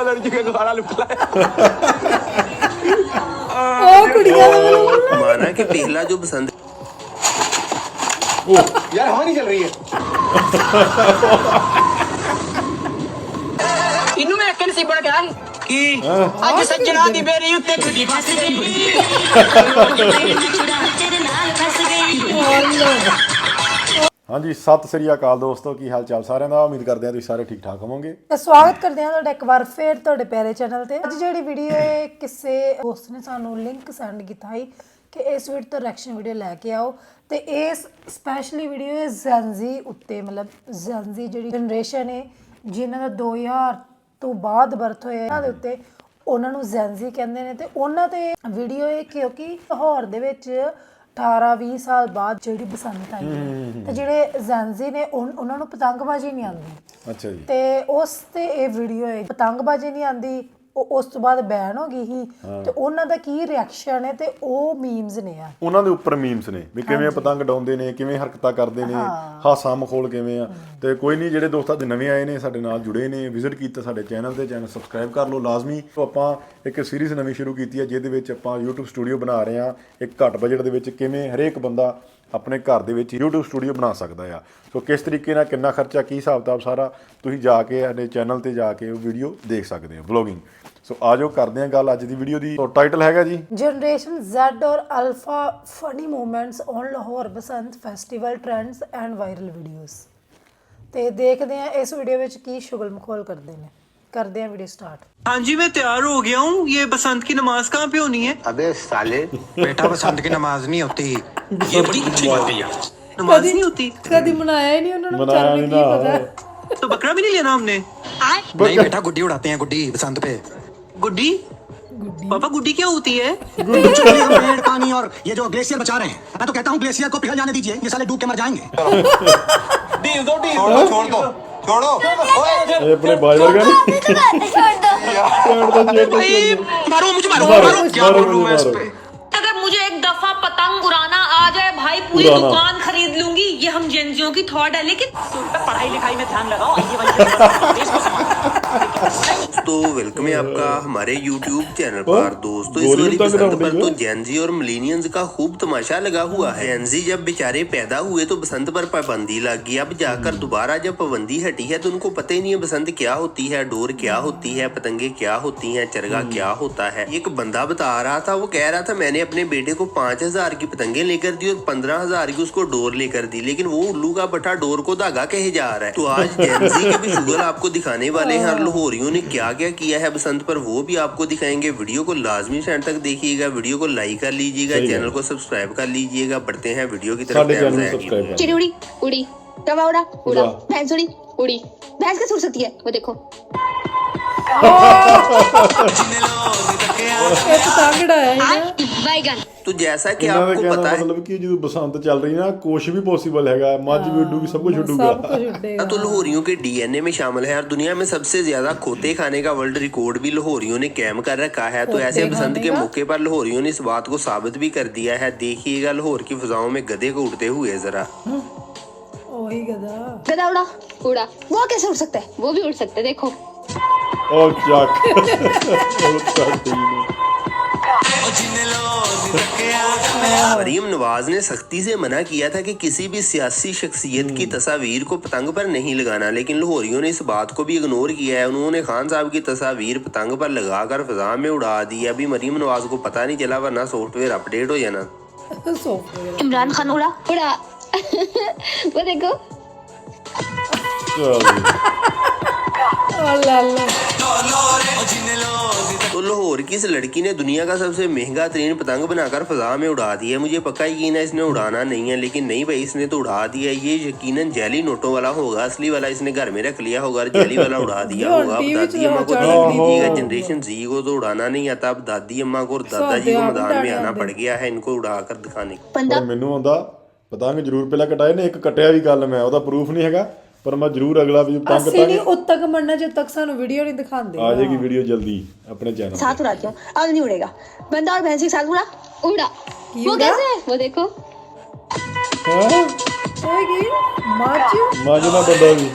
लड़की का गाना लुट लाया। माना कि पहला जो बसंत यार हवा नहीं चल रही है। इनू मैं अकेले से बड़ गया कि आज सज्जना दी बेरी उत्ते खुदी फस गई। ਹਾਂਜੀ ਸਤਿ ਸ੍ਰੀ ਅਕਾਲ ਦੋਸਤੋ, ਕੀ ਹਾਲ ਚਾਲ ਸਾਰਿਆਂ ਦਾ। ਉਮੀਦ ਕਰਦੇ ਹਾਂ ਤੁਸੀਂ ਸਾਰੇ ਠੀਕ ਠਾਕ ਹੋਵੋਗੇ। ਸਵਾਗਤ ਕਰਦੇ ਹਾਂ ਤੁਹਾਡਾ ਇੱਕ ਵਾਰ ਫੇਰ ਤੁਹਾਡੇ ਪਿਆਰੇ ਚੈਨਲ ਤੇ। ਅੱਜ ਜਿਹੜੀ ਵੀਡੀਓ ਹੈ ਕਿਸੇ ਦੋਸਤ ਨੇ ਸਾਨੂੰ ਲਿੰਕ ਸੈਂਡ ਕੀਤਾ ਹੈ ਕਿ ਇਸ ਵੀਡੀਓ ਤੋਂ ਰਿਐਕਸ਼ਨ ਵੀਡੀਓ ਲੈ ਕੇ ਆਓ, ਤੇ ਇਸ ਸਪੈਸ਼ਲੀ ਵੀਡੀਓ ਹੈ ਜ਼ੈਨਜ਼ੀ ਉੱਤੇ, ਮਤਲਬ ਜ਼ੈਨਜ਼ੀ ਜਿਹੜੀ ਜਨਰੇਸ਼ਨ ਹੈ ਜਿਨ੍ਹਾਂ ਦਾ 2000 ਤੋਂ ਬਾਅਦ ਬਰਥ ਹੋਇਆ ਇਹਨਾਂ ਦੇ ਉੱਤੇ, ਉਹਨਾਂ ਨੂੰ ਜ਼ੈਨਜ਼ੀ ਕਹਿੰਦੇ ਨੇ। ਤੇ ਉਹਨਾਂ ਤੇ ਵੀਡੀਓ ਹੈ ਕਿਉਂਕਿ ਲਾਹੌਰ ਦੇ ਵਿੱਚ 18-20 ਸਾਲ ਬਾਅਦ ਜਿਹੜੀ ਬਸੰਤ ਆਈ ਹੈ ਤੇ ਜਿਹੜੇ ਜ਼ੈਨਜ਼ੀ ਨੇ ਉਹਨਾਂ ਨੂੰ ਪਤੰਗਬਾਜ਼ੀ ਨਹੀਂ ਆਉਂਦੀ। ਅੱਛਾ ਜੀ। ਤੇ ਉਸ ਤੇ ਇਹ ਵੀਡੀਓ ਹੈ, ਪਤੰਗਬਾਜ਼ੀ ਨਹੀਂ ਆਉਂਦੀ, ਉਸ ਤੋਂ ਬਾਅਦ ਬੈਨ ਹੋ ਗਈ ਸੀ ਤੇ ਉਹਨਾਂ ਦਾ ਕੀ ਰਿਐਕਸ਼ਨ ਹੈ ਤੇ ਉਹ ਮੀਮਸ ਨੇ ਆ, ਉਹਨਾਂ ਦੇ ਉੱਪਰ ਮੀਮਸ ਨੇ ਵੀ ਕਿਵੇਂ ਪਤੰਗ ਡਾਉਂਦੇ ਨੇ, ਕਿਵੇਂ ਹਰਕਤਾਂ ਕਰਦੇ ਨੇ, ਹਾਸਾ ਮਖੌਲ ਕਿਵੇਂ ਆ। ਤੇ ਕੋਈ ਨਹੀਂ, ਜਿਹੜੇ ਦੋਸਤ ਅੱਜ ਨਵੇਂ ਆਏ ਨੇ ਸਾਡੇ ਨਾਲ ਜੁੜੇ ਨੇ, ਵਿਜ਼ਿਟ ਕੀਤਾ ਸਾਡੇ ਚੈਨਲ ਤੇ, ਚੈਨਲ ਸਬਸਕ੍ਰਾਈਬ ਕਰ ਲਓ ਲਾਜ਼ਮੀ। ਆਪਾਂ ਇੱਕ ਸੀਰੀਜ਼ ਨਵੀਂ ਸ਼ੁਰੂ ਕੀਤੀ ਹੈ ਜਿਹਦੇ ਵਿੱਚ ਆਪਾਂ YouTube ਸਟੂਡੀਓ ਬਣਾ ਰਹੇ ਹਾਂ ਇੱਕ ਘੱਟ ਬਜਟ ਦੇ ਵਿੱਚ, ਕਿਵੇਂ ਹਰੇਕ ਬੰਦਾ ਆਪਣੇ ਘਰ ਦੇ ਵਿੱਚ YouTube ਸਟੂਡੀਓ ਬਣਾ ਸਕਦਾ ਆ। ਸੋ ਕਿਸ ਤਰੀਕੇ ਨਾਲ, ਕਿੰਨਾ ਖਰਚਾ, ਕੀ ਹਿਸਾਬ ਕਿਤਾਬ, ਸਾਰਾ ਤੁਸੀਂ ਜਾ ਕੇ ਸਾਡੇ ਚੈਨਲ ਤੇ ਜਾ ਕੇ ਉਹ ਵੀਡੀਓ ਦੇਖ ਸਕਦੇ ਹੋ, ਵਲੋਗਿੰਗ। ਸੋ ਆਜੋ ਕਰਦੇ ਹਾਂ ਗੱਲ ਅੱਜ ਦੀ ਵੀਡੀਓ ਦੀ। ਟਾਈਟਲ ਹੈਗਾ ਜੀ ਜਨਰੇਸ਼ਨ ਜ਼ੈਡ ਔਰ Alpha funny moments on Lahore Basant festival trends and viral videos. ਤੇ ਦੇਖਦੇ ਹਾਂ ਇਸ ਵੀਡੀਓ ਵਿੱਚ ਕੀ ਸ਼ੁਗਲ ਮਖੌਲ ਕਰਦੇ ਨੇ। करते हैं वीडियो स्टार्ट। हाँ जी मैं तैयार हो गया हूँ। ये बसंत की नमाज कहाँ पे होनी है? अबे साले बेटा बसंत की नमाज नहीं होती। ये बड़ी अच्छी बात है यार, नमाज नहीं होती। कभी मनाया ही नहीं उन्होंने, बेचारों को की पता। तो बकरा भी नहीं लेना हमने? नहीं बेटा, गुड्डी उड़ाते हैं, गुड्डी बसंत पे। गुड्डी? पापा गुड्डी क्या होती है? पेड़ पानी और ये जो ग्लेशियर बचा रहे हैं, मैं तो कहता हूँ ग्लेशियर को पिघल जाने दीजिए, ये साले डूब के मर जाएंगे। ढील दो, छोड़ दो छोड़ो। ये अपने भाई वर्गा मारो मुझे, मारो क्या बोलूं मैं इस पे। अगर मुझे एक दफा पतंग उड़ाना आ जाए भाई, पूरी दुकान खरीद लूंगी। ये हम जेंजियों की थॉट है, लेकिन पढ़ाई लिखाई में ध्यान लगाओ। तो वेलकम है आपका हमारे YouTube चैनल पर। दोस्तों इस वाली बसंत पर तो जेनजी और मिलेनियंस का खूब तमाशा लगा हुआ है। जेनजी जब बेचारे पैदा हुए तो बसंत पर पाबंदी लग गई, अब जाकर दोबारा जब पाबंदी हटी है तो उनको पता ही नहीं है बसंत क्या होती है, डोर क्या होती है, पतंगे क्या होती है, चरगा क्या होता है। एक बंदा बता रहा था, वो कह रहा था मैंने अपने बेटे को 5000 की पतंगे लेकर दी और 15000 की उसको डोर लेकर दी, लेकिन वो उल्लू का बटा डोर को धागा कहे जा रहा है। तो आज जेनजी के भी शुगर आपको दिखाने वाले हैं, लाहौरियों ने क्या क्या किया है बसंत पर वो भी आपको दिखाएंगे। वीडियो को लाजमी एंड तक देखिएगा, वीडियो को लाइक कर लीजिएगा, चैनल को सब्सक्राइब कर लीजिएगा। बढ़ते हैं वीडियो की तरफ। चिड़िया उड़ी, कौवा उड़ा उड़ा, भैंस उड़ी उड़ी, भैंस कैसे उड़ सकती है वो देखो। तो जैसा कि आपको पता है, मतलब कि जो बसंत चल रही है ना, कुछ भी पॉसिबल हैगा, मज भी उड़ूगी, सब कुछ उड़ूगा। तो लाहौरियों के डीएनए में शामिल है और दुनिया में सबसे ज्यादा खोते खाने का वर्ल्ड रिकॉर्ड भी लाहौरियों ने कायम कर रखा है। तो ऐसे बसंत के मौके पर लाहौरियों ने इस बात को साबित भी कर दिया है। देखिएगा लाहौर की फिजाओं में गधे को उड़ते हुए जरा। गधा उड़ा उड़ा, वो कैसे उड़ सकता है? वो भी उड़ सकता है, देखो। और मरीम नवाज ने सख्ती से मना किया था कि किसी भी सियासी शख्सियत की तस्वीर को पतंग पर नहीं लगाना, लेकिन लाहौरियों ने इस बात को भी इग्नोर किया है। उन्होंने खान साहब की तस्वीर पतंग पर लगाकर फिजा में उड़ा दी। अभी मरीम नवाज को पता नहीं चला, वरना सॉफ्टवेयर अपडेट हो जाना। इमरान खान उड़ा उड़ा वो देखो। तो लाहौर की इस लड़की ने दुनिया का सबसे महंगा तरीन पतंग बनाकर फिजा में उड़ा दिया। मुझे पक्का यकीन है इसने उड़ाना नहीं है, लेकिन नहीं भाई, इसने तो उड़ा दिया। ये यकीनन जैली नोटों वाला होगा, असली वाला इसने घर में रख लिया होगा और जैली वाला उड़ा दिया होगा। अब दादी अम्मा को देख लीजिएगा, जनरेशन जी को तो उड़ाना नहीं आता, अब दादी अम्मा को और दादाजी को मैदान में आना पड़ गया है इनको उड़ाकर दिखाने। ਮੈਨੂੰ ਆਉਂਦਾ ਪਤੰਗ ਜ਼ਰੂਰ ਪਹਿਲਾਂ ਕਟਾਏ ਨੇ, ਇੱਕ ਕਟਿਆ ਵੀ ਗੱਲ ਮੈਂ ਉਹਦਾ ਪ੍ਰੂਫ ਨਹੀਂ ਹੈਗਾ, पर मैं जरूर अगला भी पतंग ਅਸੀਂ ਨਹੀਂ ਉਦ ਤੱਕ ਮੰਨਣਾ ਜਦ ਤੱਕ ਸਾਨੂੰ ਵੀਡੀਓ ਨਹੀਂ ਦਿਖਾਉਂਦੇ। आ जाएगी वीडियो जल्दी अपने चैनल साथ उड़ाती हूँ, अब नहीं उड़ेगा। बंदा और भैंस के साथ उड़ा उड़ा, वो कैसे? वो देखो। माजना बंदा भी।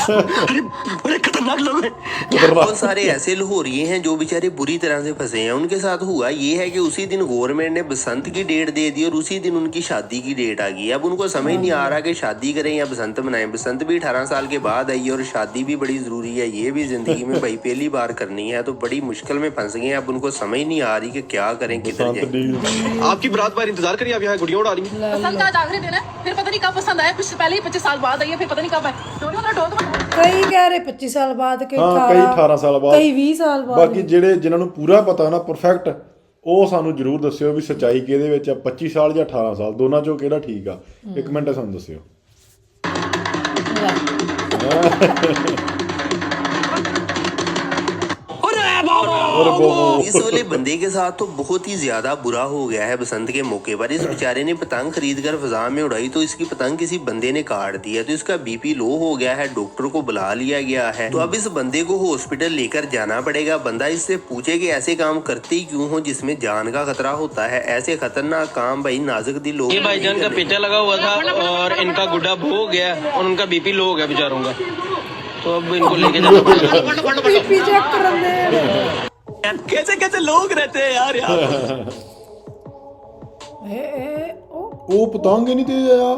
अरे खतरनाक खतरनाक लोग हैं। बहुत सारे ऐसे लाहौरिये हैं जो बेचारे बुरी तरह से फंसे हैं। उनके साथ हुआ ये है कि उसी दिन गवर्नमेंट ने बसंत की डेट दे दी और उसी दिन उनकी शादी की डेट आ गई। अब उनको समझ नहीं आ रहा कि शादी करें या बसंत मनाएं। बसंत भी 18 साल के बाद आई और शादी भी बड़ी जरूरी है, ये भी जिंदगी में भाई पहली बार करनी है, तो बड़ी मुश्किल में फंस गए हैं। अब उनको समझ नहीं आ रही कि क्या करें, किधर जाएं। आपकी बरात बार इंतजार करिए, आप यहाँ गुड़िया उड़ा रही हैं। पसंद का आज आखिरी दिन है, फिर पता नहीं कब पसंद आया, कुछ पहले ही 25 साल बाद आई है, फिर पता नहीं कब है। कई कह रहे 25 साल बाद, कई ਹਾਂ ਕਈ 18 ਸਾਲ ਬਾਅਦ, ਕਈ 20 ਸਾਲ ਬਾਅਦ। ਬਾਕੀ ਜਿਹੜੇ ਜਿਨ੍ਹਾਂ ਨੂੰ ਪੂਰਾ ਪਤਾ ਨਾ ਪਰਫੈਕਟ, ਉਹ ਸਾਨੂੰ ਜਰੂਰ ਦੱਸਿਓ ਵੀ ਸੱਚਾਈ ਕਿਹਦੇ ਵਿੱਚ ਆ, 25 ਸਾਲ ਜਾਂ 18 ਸਾਲ, ਦੋਨਾਂ ਚੋਂ ਕਿਹੜਾ ਠੀਕ ਆ। ਇੱਕ ਮਿੰਟ ਸਾਨੂੰ ਦੱਸਿਓ। इस वाले बंदे के साथ तो बहुत ही ज्यादा बुरा हो गया है। बसंत के मौके पर इस बेचारे ने पतंग खरीद कर फिजा में उड़ाई तो इसकी पतंग किसी बंदे ने काट दिया, तो इसका बीपी लो हो गया है, डॉक्टर को बुला लिया गया है। तो अब इस बंदे को हॉस्पिटल लेकर जाना पड़ेगा। बंदा इससे पूछे कि ऐसे काम करते ही क्यों हो जिसमें जान का खतरा होता है। ऐसे खतरनाक काम भाई नाजुक दिल लोग। ये भाईजान का पेचा लगा हुआ था और इनका गुड्डा हो गया और उनका बीपी लो हो गया बेचारों का, तो अब इनको लेके जाना पड़ेगा। बीपी चेक करने कैसे कैसे लोग रहते हैं यार यहाँ। ਉਹ ਪਤੰਗ ਹੀ ਨਹੀਂ ਤੇ ਆਇਆ।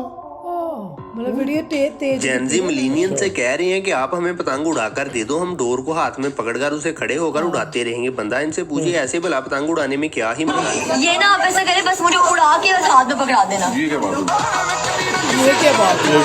मतलब वीडियो तेज। जेनजी मिलीनियन से कह रहे हैं कि आप हमें पतंग उड़ाकर दे दो, हम डोर को हाथ में पकड़कर उसे खड़े होकर उड़ाते रहेंगे। बंदा इनसे पूछे ऐसे भला पतंग उड़ाने में क्या ही मजा है। ये ना आप ऐसा करें, बस मुझे उड़ा के बस हाथ में पकड़ा देना। ये क्या बात है?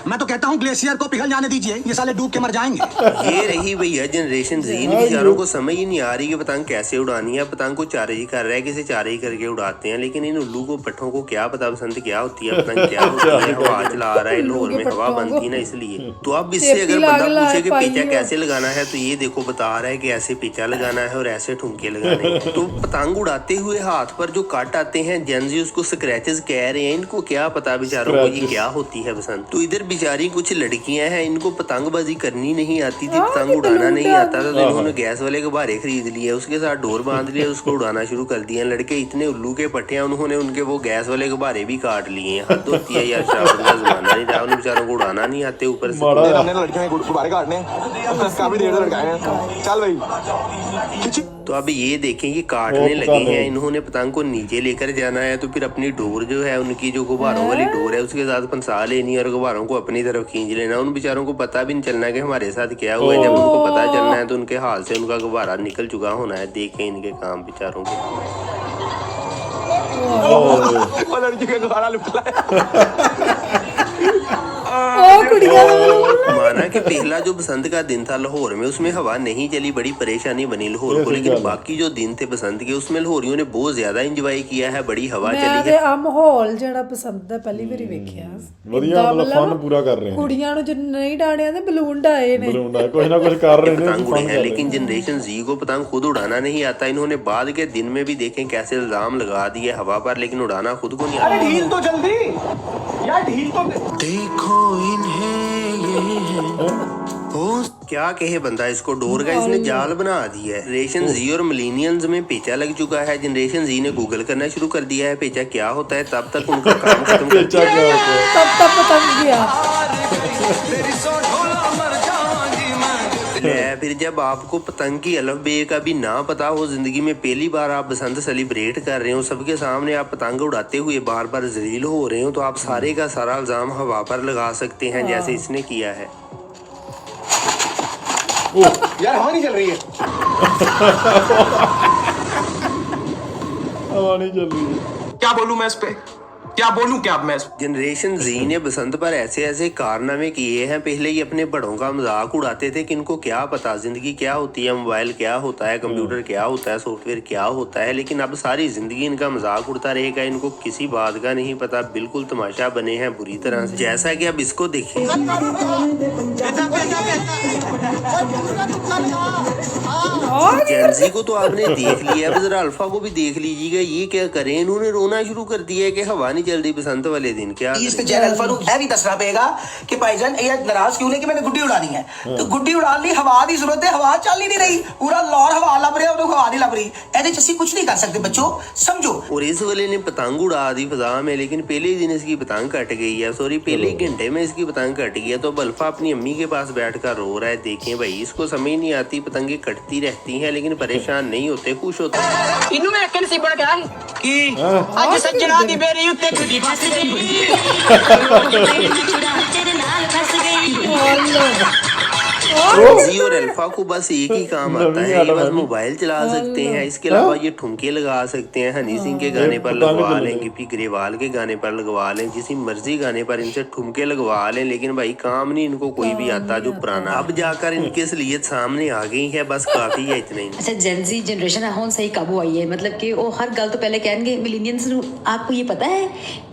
मैं तो कहता हूँ ग्लेशियर को पिघल जाने दीजिए, ये साले डूब के मर जाएंगे। ये रही भैया जनरेशन जी। इन बेचारों को समझ ही नहीं आ रही कि पतंग कैसे उड़ानी है। पतंग को चारे ही कर रहा है, किसी चारे ही करके उड़ाते हैं, लेकिन इन उल्लू को पट्ठों को क्या पता बसंत क्या होती है, पतंग क्या होती है। हवा चला रहा है, लाहौर में हवा बनती ना इसलिए। तो अब इससे अगर बंदा पूछे कि पेचा कैसे लगाना है, तो ये देखो बता रहा है कि ऐसे पेचा लगाना है और ऐसे ठुमके लगाने हैं। तो पतंग उड़ाते हुए हाथ पर जो काट आते हैं, जेनजी उसको स्क्रैचेस कह रहे हैं। इनको क्या पता बेचारों को ये क्या होती है बसंत। तो इधर बेचारी कुछ लड़कियां हैं, इनको पतंगबाजी करनी नहीं आती थी, पतंग उड़ाना नहीं आता था, तो इन्होंने गैस वाले गुब्बारे खरीद लिए, उसके साथ डोर बांध लिया, उसको उड़ाना शुरू कर दिया। लड़के इतने उल्लू के पट्टे हैं, उन्होंने उनके वो गैस वाले गुब्बारे भी काट लिए हैं। हद होती है यार, श्रावण का जमाना नहीं रहा, उन बेचारों को उड़ाना नहीं आते ऊपर से। हमने लड़कियां गुब्बारे काटने काफी देर से लड़काए हैं। चल भाई। तो अब ये देखें ये काटने लगे हैं। इन्होंने पतंग को नीचे लेकर जाना है, तो फिर अपनी डोर जो है उनकी जो गुब्बारों वाली डोर है उसके साथ फंसा लेनी और गुब्बारों को अपनी तरफ खींच लेना। उन बेचारों को पता भी नहीं चलना कि हमारे साथ क्या हुआ है। जब उनको पता चलना है तो उनके हाथ से उनका गुब्बारा निकल चुका होना है। देखें इनके काम बेचारों के। लड़की का गुब्बारा लुटाया। माना कि पहला जो बसंत का दिन था लाहौर में, उसमें हवा नहीं चली, बड़ी परेशानी बनी लाहौर को, लेकिन बाकी जो दिन थे बसंत के उसमें लाहौरियों ने बहुत ज्यादा एंजॉय किया है, बड़ी हवा चली है। ਆ ਮਾਹੌਲ ਜਿਹੜਾ ਪਸੰਦ ਹੈ ਪਹਿਲੀ ਵਾਰੀ ਵੇਖਿਆ। ਵਧੀਆ ਮਤਲਬ ਫਨ ਪੂਰਾ ਕਰ ਰਹੇ ਨੇ। ਕੁੜੀਆਂ ਨੂੰ ਜਿੰਨ ਨਹੀਂ ਡਾਣਿਆ ਤੇ ਬਲੂਨ ਡਾਏ ਨੇ। ਬਲੂਨ ਡਾਏ ਕੁਝ ਨਾ ਕੁਝ ਕਰ रहे पतंग उड़े हैं, लेकिन जनरेशन जी को पतंग खुद उड़ाना नहीं आता। इन्होंने बाद के दिन में भी देखें कैसे इल्जाम लगा दिए हवा पर, लेकिन उड़ाना खुद को नहीं आता। ढील तो जल्दी यार, ढील तो देखो क्या कहे बंदा, इसको डोर का इसने जाल बना दिया है। जनरेशन जी और मिलीनियंस में पेचा लग चुका है। जनरेशन जी ने गूगल करना शुरू कर दिया है पेचा क्या होता है, तब तक उनका काम खत्म कर दिया। तब तक पतंग गया। फिर जब आपको पतंग की अलफ बे का भी ना पता हो, जिंदगी में पहली बार आप बसंत सेलिब्रेट कर रहे हो, सबके सामने आप पतंग उड़ाते हुए बार बार जलील हो रहे हो, तो आप सारे का सारा इल्जाम हवा पर लगा सकते हैं जैसे इसने किया है। यार हवा नहीं चल रही है। हवा नहीं चल रही है। क्या बोलूं मैं इस पे, क्या बोलूं क्या मैं। जनरेशन जी ने बसंत पर ऐसे ऐसे कारनामे किए हैं। पहले ही अपने बड़ों का मजाक उड़ाते थे कि इनको क्या पता जिंदगी क्या होती है, मोबाइल क्या होता है, कंप्यूटर क्या होता है, सॉफ्टवेयर क्या होता है, लेकिन अब सारी जिंदगी इनका मजाक उड़ता रहेगा। इनको किसी बात का नहीं पता, बिल्कुल तमाशा बने हैं बुरी तरह से। जैसा कि अब इसको देखिए, जेनजी को तो आपने देख लिया, अब जरा अल्फा को भी देख लीजिएगा। ये क्या करें, इन्होंने रोना शुरू कर दिया है कि हवा नहीं नहीं चलती बसंत वाले दिन क्या इसके जैन अल्फा ਨੂੰ ਇਹ ਵੀ ਦੱਸਣਾ ਪਏਗਾ ਕਿ ਭਾਈजान ਇਹ ਨਾਰਾਜ਼ ਕਿਉਂ ਨੇ ਕਿ मैंने गुड्डी उड़ानी है तो गुड्डी उड़ान ਲਈ ਹਵਾ ਦੀ ਜ਼ਰੂਰਤ ਹੈ ਹਵਾ ਚੱਲ ਹੀ ਨਹੀਂ ਰਹੀ ਪੂਰਾ ਲਾਹੌਰ ਹਵਾ ਲੱਭ ਰਿਹਾ ਉਹਨੂੰ ਹਵਾ ਨਹੀਂ ਲੱਭ ਰਹੀ ਇਹਦੇ ਚ ਅਸੀਂ ਕੁਝ ਨਹੀਂ ਕਰ ਸਕਦੇ ਬੱਚੋ समझो। और इस वाले ने पतंग उड़ा दी फिजा में लेकिन पहले ही दिन इसकी पतंग कट गई है सॉरी पहले ही घंटे में इसकी पतंग कट गई है तो अल्फा अपनी अम्मी के पास बैठकर रो रहा है। देखें भाई इसको समझ नहीं आती पतंगे कटती रहती हैं लेकिन परेशान नहीं होते खुश होते। ਇਹਨੂੰ ਮੈਂ ਇੱਕ ਨਸੀਬਣ ਕਿਹਾ ਸੀ ਕਿ ਅੱਜ सज्जना ਦੀ ਬੇਰੀ ਉੱਤੇ ਗੁੱਡੀ ਫਸ ਗਈ जी और अल्फा को बस एक ही काम आता है ये बस मोबाइल चला सकते हैं इसके अलावा ये ठुमके लगा सकते हैं हनी सिंह के गाने पर लगवा लें गिप्पी ग्रेवाल के गाने पर लगवा लें जिसी मर्जी गाने पर इनसे ठुमके लगवा लें लेकिन भाई काम नहीं इनको कोई भी आता जो पुराना अब जाकर इनकी असलियत सामने आ गई है बस काफी है इतना ही। अच्छा जेनजी जनरेशन है ਹੁਣ सही काबू आई है मतलब कि वो हर गल तो पहले कहेंगे मिलीनियंस आपको ये पता है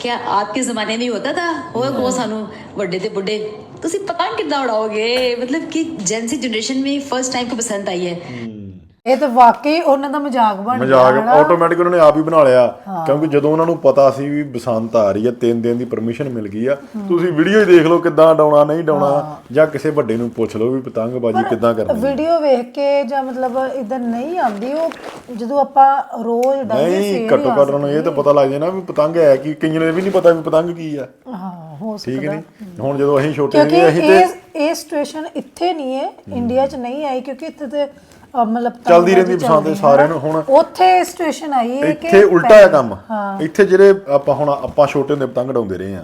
क्या आपके जमाने में होता था वो सानू बड़े ते बुढ़े ਤੁਸੀਂ ਪਤੰਗ ਕਿੱਦਾਂ ਉਡਾਓਗੇ मतलब कि जेनजी जनरेशन में फर्स्ट टाइम को पसंद आई है। ਇਹ ਤਾਂ ਵਾਕਈ ਉਹਨਾਂ ਦਾ ਮਜ਼ਾਕ ਬਣ ਗਿਆ ਮਜ਼ਾਕ ਆਟੋਮੈਟਿਕ ਉਹਨਾਂ ਨੇ ਆਪ ਹੀ ਬਣਾ ਲਿਆ ਕਿਉਂਕਿ ਜਦੋਂ ਉਹਨਾਂ ਨੂੰ ਪਤਾ ਸੀ ਵੀ ਬਸੰਤ ਆ ਰਹੀ ਹੈ 3 ਦਿਨ ਦੀ ਪਰਮਿਸ਼ਨ ਮਿਲ ਗਈ ਆ ਤੁਸੀਂ ਵੀਡੀਓ ਹੀ ਦੇਖ ਲਓ ਕਿੱਦਾਂ ਡਾਉਣਾ ਨਹੀਂ ਡਾਉਣਾ ਜਾਂ ਕਿਸੇ ਵੱਡੇ ਨੂੰ ਪੁੱਛ ਲਓ ਵੀ ਪਤੰਗਬਾਜ਼ੀ ਕਿੱਦਾਂ ਕਰਨੀ ਵੀਡੀਓ ਵੇਖ ਕੇ ਜਾਂ ਮਤਲਬ ਇਦਾਂ ਨਹੀਂ ਆਉਂਦੀ ਉਹ ਜਦੋਂ ਆਪਾਂ ਰੋਜ਼ ਡਾਈਏ ਨਹੀਂ ਘੱਟੋ ਘੱਟ ਨੂੰ ਇਹ ਤਾਂ ਪਤਾ ਲੱਗ ਜਾਏ ਨਾ ਵੀ ਪਤੰਗ ਹੈ ਕੀ ਕਈਆਂ ਨੂੰ ਵੀ ਨਹੀਂ ਪਤਾ ਵੀ ਪਤੰਗ ਕੀ ਆ ਹਾਂ ਹੋ ਠੀਕ ਸਕਦਾ ਨਹੀਂ ਹੁਣ ਜਦੋਂ ਅਸੀਂ ਛੋਟੇ ਸੀਗੇ ਅਸੀਂ ਤੇ ਇਹ ਸਿਚੁਏਸ਼ਨ ਇੱਥੇ ਨਹੀਂ ਹੈ ਇੰਡੀਆ 'ਚ ਨਹੀਂ ਆਈ ਕਿਉਂਕਿ ਇੱਥੇ ਤੇ ਮਤਲਬ ਚੱਲਦੀ ਰਹਿੰਦੀ ਬਸੰਤ ਦੇ ਸਾਰਿਆਂ ਨੂੰ ਹੁਣ ਉੱਥੇ ਸਿਚੁਏਸ਼ਨ ਆਈ ਹੈ ਕਿ ਇੱਥੇ ਉਲਟਾ ਹੈ ਕੰਮ ਇੱਥੇ ਜਿਹੜੇ ਆਪਾਂ ਛੋਟੇ ਹੁੰਦੇ ਪਤੰਗ ਡਾਉਂਦੇ ਰਹੇ ਆ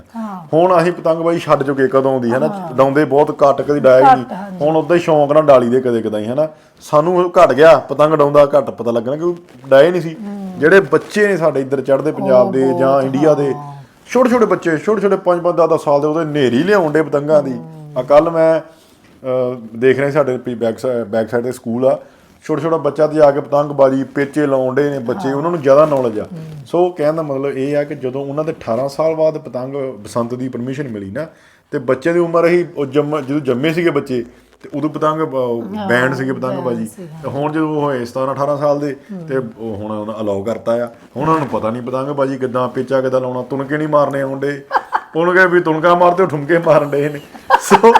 ਹੁਣ ਅਸੀਂ ਪਤੰਗਬਾਜ਼ੀ ਛੱਡ ਚੁੱਕੇ ਕਦੋਂ ਦੀ ਹਨਾ ਡਾਉਂਦੇ ਬਹੁਤ ਘੱਟ ਕਦੀ ਡਾਇਆ ਨਹੀਂ ਹੁਣ ਉਦਾਂ ਹੀ ਸ਼ੌਂਕ ਨਾਲ ਡਾਲੀ ਦੇ ਕਦੇ ਕਦਾਈ ਹਨਾ ਸਾਨੂੰ ਘਟ ਗਿਆ ਪਤੰਗ ਡਾਉਂਦਾ ਘੱਟ ਪਤਾ ਲੱਗਣਾ ਕਿ ਡਾਏ ਨਹੀਂ ਸੀ ਜਿਹੜੇ ਬੱਚੇ ਨੇ ਸਾਡੇ ਇੱਧਰ ਚੜ੍ਹਦੇ ਪੰਜਾਬ ਦੇ ਜਾਂ ਇੰਡੀਆ ਦੇ ਛੋਟੇ ਛੋਟੇ ਬੱਚੇ ਛੋਟੇ 5-5 10 ਸਾਲ ਦੇ ਉਹਦੇ ਨੇਰੀ ਲਿਆਉਣ ਦੇ ਪਤੰਗਾਂ ਦੀ ਆ ਕੱਲ ਮੈਂ ਦੇਖ ਰਿਹਾ ਸਾਡੇ ਬੈਕ ਸਾਈਡ ਤੇ ਸਕੂਲ ਆ ਛੋਟਾ ਬੱਚਾ ਤੇ ਜਾ ਕੇ ਪਤੰਗਬਾਜ਼ੀ ਪੇਚੇ ਲਾਉਣ ਦੇ ਨੇ ਬੱਚੇ ਉਹਨਾਂ ਨੂੰ ਜ਼ਿਆਦਾ ਨੌਲੇਜ ਆ ਸੋ ਕਹਿਣ ਦਾ ਮਤਲਬ ਇਹ ਆ ਕਿ ਜਦੋਂ ਉਹਨਾਂ ਦੇ 18 ਸਾਲ ਬਾਅਦ ਪਤੰਗ ਬਸੰਤ ਦੀ ਪਰਮਿਸ਼ਨ ਮਿਲੀ ਨਾ ਤੇ ਬੱਚਿਆਂ ਦੀ ਉਮਰ ਹੀ ਜਦੋਂ ਜੰਮੇ ਸੀਗੇ ਬੱਚੇ ਤੇ ਉਦੋਂ ਪਤੰਗ ਬੈਂਡ ਸੀਗੇ ਪਤੰਗਬਾਜ਼ੀ ਤੇ ਹੁਣ ਜਦੋਂ ਹੋਏ 17-18 ਸਾਲ ਦੇ ਤੇ ਹੁਣ ਅਲਾਉ ਕਰਤਾ ਆ ਹੁਣ ਉਹਨਾਂ ਨੂੰ ਪਤਾ ਨਹੀਂ ਪਤੰਗਬਾਜ਼ੀ ਕਿੱਦਾਂ ਪੇਚਾ ਕਿੱਦਾਂ ਲਾਉਣਾ ਤੁਣਕੇ ਨਹੀਂ ਮਾਰਨੇ ਆਉਂਦੇ ਉਹਨੂੰ ਕਹੇ ਵੀ ਤੁਣਕਾ ਮਾਰਦੇ ਠੁਮਕੇ ਮਾਰਨ ਦੇ ਨੇ ਸੋ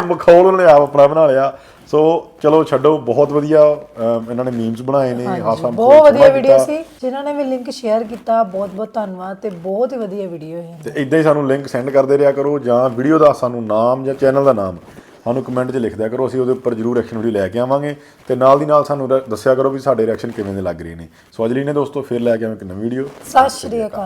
ਮਖੌਲ ਉਹਨੇ ਆਪ ਆਪਣਾ ਬਣਾ ਲਿਆ ਸੋ ਚਲੋ ਛੱਡੋ ਬਹੁਤ ਵਧੀਆ ਇਹਨਾਂ ਨੇ ਮੀਮਸ ਬਣਾਏ ਨੇ ਹਾਸਾ ਬਹੁਤ ਵਧੀਆ ਵੀਡੀਓ ਸੀ ਜਿਨ੍ਹਾਂ ਨੇ ਵੀ ਲਿੰਕ ਸ਼ੇਅਰ ਕੀਤਾ ਬਹੁਤ ਬਹੁਤ ਧੰਨਵਾਦ ਤੇ ਬਹੁਤ ਹੀ ਵਧੀਆ ਵੀਡੀਓ ਹੈ ਤੇ ਇਦਾਂ ਹੀ ਸਾਨੂੰ ਲਿੰਕ ਸੈਂਡ ਕਰਦੇ ਰਿਹਾ ਕਰੋ ਜਾਂ ਵੀਡੀਓ ਦਾ ਸਾਨੂੰ ਨਾਮ ਜਾਂ ਚੈਨਲ ਦਾ ਨਾਮ ਸਾਨੂੰ ਕਮੈਂਟ 'ਚ ਲਿਖ ਦਿਆ ਕਰੋ ਅਸੀਂ ਉਹਦੇ ਉੱਪਰ ਜ਼ਰੂਰ ਐਕਸ਼ਨ ਵੀਡੀਓ ਲੈ ਕੇ ਆਵਾਂਗੇ ਤੇ ਨਾਲ ਦੀ ਨਾਲ ਸਾਨੂੰ ਦੱਸਿਆ ਕਰੋ ਵੀ ਸਾਡੇ ਰਿਐਕਸ਼ਨ ਕਿਵੇਂ ਦੇ ਲੱਗ ਰਹੇ ਨੇ ਸੋ ਅੱਜ ਲਈ ਨੇ ਦੋਸਤੋ ਫਿਰ ਲੈ ਕੇ ਆਵਾਂਗੇ ਇੱਕ ਨਵੀਂ ਵੀਡੀਓ ਸਤਿ ਸ਼੍ਰੀ ਅਕਾਲ।